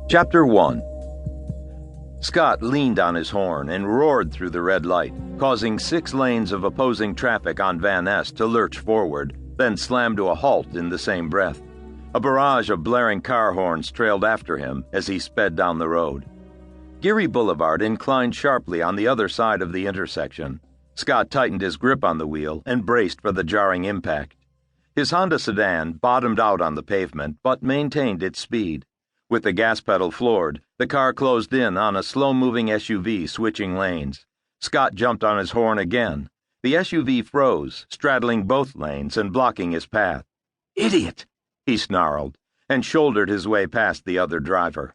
Chapter 1. Scott leaned on his horn and roared through the red light, causing 6 lanes of opposing traffic on Van Ness to lurch forward, then slam to a halt in the same breath. A barrage of blaring car horns trailed after him as he sped down the road. Geary Boulevard inclined sharply on the other side of the intersection. Scott tightened his grip on the wheel and braced for the jarring impact. His Honda sedan bottomed out on the pavement but maintained its speed. With the gas pedal floored, the car closed in on a slow-moving SUV switching lanes. Scott jumped on his horn again. The SUV froze, straddling both lanes and blocking his path. "Idiot!" he snarled, and shouldered his way past the other driver.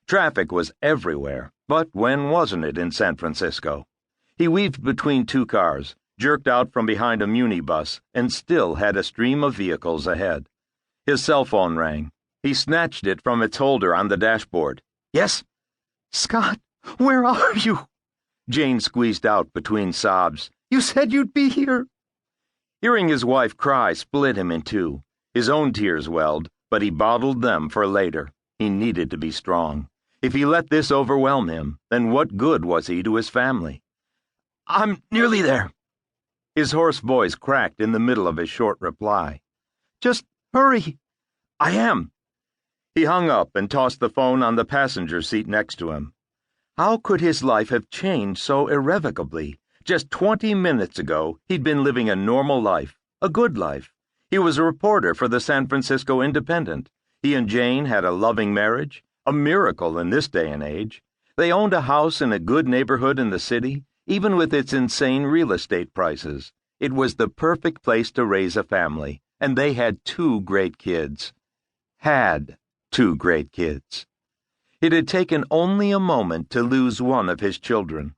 Traffic was everywhere, but when wasn't it in San Francisco? He weaved between 2 cars, jerked out from behind a Muni bus, and still had a stream of vehicles ahead. His cell phone rang. He snatched it from its holder on the dashboard. "Yes?" "Scott, where are you?" Jane squeezed out between sobs. "You said you'd be here." Hearing his wife cry split him in two. His own tears welled, but he bottled them for later. He needed to be strong. If he let this overwhelm him, then what good was he to his family? "I'm nearly there." His hoarse voice cracked in the middle of his short reply. "Just hurry." "I am." He hung up and tossed the phone on the passenger seat next to him. How could his life have changed so irrevocably? Just 20 minutes ago, he'd been living a normal life, a good life. He was a reporter for the San Francisco Independent. He and Jane had a loving marriage, a miracle in this day and age. They owned a house in a good neighborhood in the city, even with its insane real estate prices. It was the perfect place to raise a family, and they had 2 great kids. Had 2 great kids. It had taken only a moment to lose one of his children.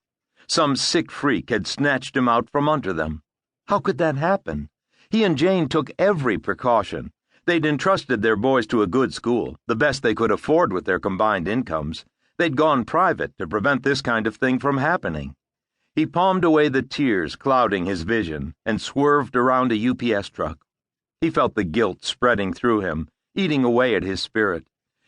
Some sick freak had snatched him out from under them. How could that happen? He and Jane took every precaution. They'd entrusted their boys to a good school, the best they could afford with their combined incomes. They'd gone private to prevent this kind of thing from happening. He palmed away the tears clouding his vision and swerved around a UPS truck. He felt the guilt spreading through him, eating away at his spirit.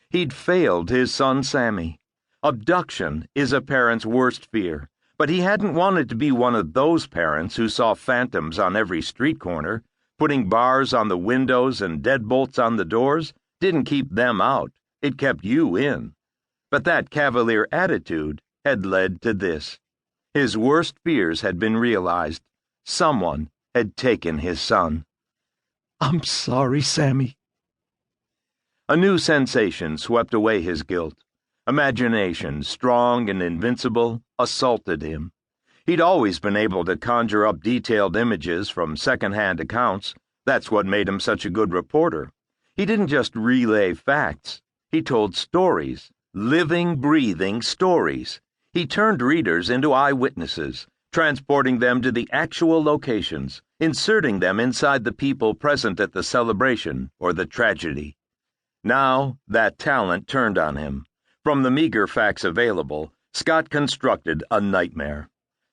He'd failed his son Sammy. Abduction is a parent's worst fear, but he hadn't wanted to be one of those parents who saw phantoms on every street corner. Putting bars on the windows and deadbolts on the doors didn't keep them out, it kept you in. But that cavalier attitude had led to this. His worst fears had been realized. Someone had taken his son. "I'm sorry, Sammy." A new sensation swept away his guilt. Imagination, strong and invincible, assaulted him. He'd always been able to conjure up detailed images from second-hand accounts. That's what made him such a good reporter. He didn't just relay facts. He told stories, living, breathing stories. He turned readers into eyewitnesses, transporting them to the actual locations, inserting them inside the people present at the celebration or the tragedy. Now, that talent turned on him. From the meager facts available, Scott constructed a nightmare.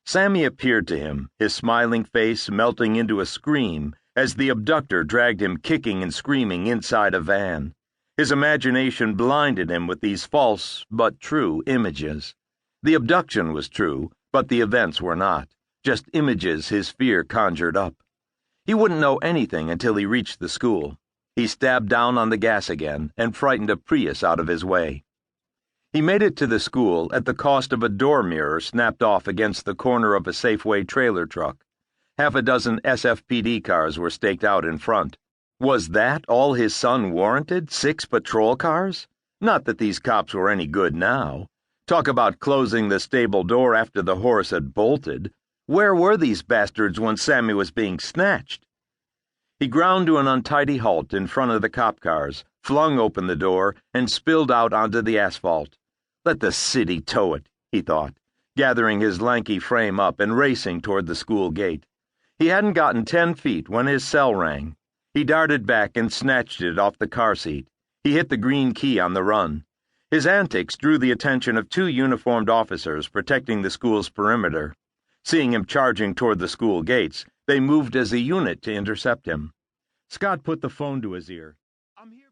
Sammy appeared to him, his smiling face melting into a scream as the abductor dragged him kicking and screaming inside a van. His imagination blinded him with these false but true images. The abduction was true, but the events were not, just images his fear conjured up. He wouldn't know anything until he reached the school. He stabbed down on the gas again and frightened a Prius out of his way. He made it to the school at the cost of a door mirror snapped off against the corner of a Safeway trailer truck. 6 SFPD cars were staked out in front. Was that all his son warranted? 6 patrol cars? Not that these cops were any good now. Talk about closing the stable door after the horse had bolted. Where were these bastards when Sammy was being snatched? He ground to an untidy halt in front of the cop cars, flung open the door, and spilled out onto the asphalt. Let the city tow it, he thought, gathering his lanky frame up and racing toward the school gate. He hadn't gotten 10 feet when his cell rang. He darted back and snatched it off the car seat. He hit the green key on the run. His antics drew the attention of 2 uniformed officers protecting the school's perimeter. Seeing him charging toward the school gates, they moved as a unit to intercept him. Scott put the phone to his ear. "I'm here."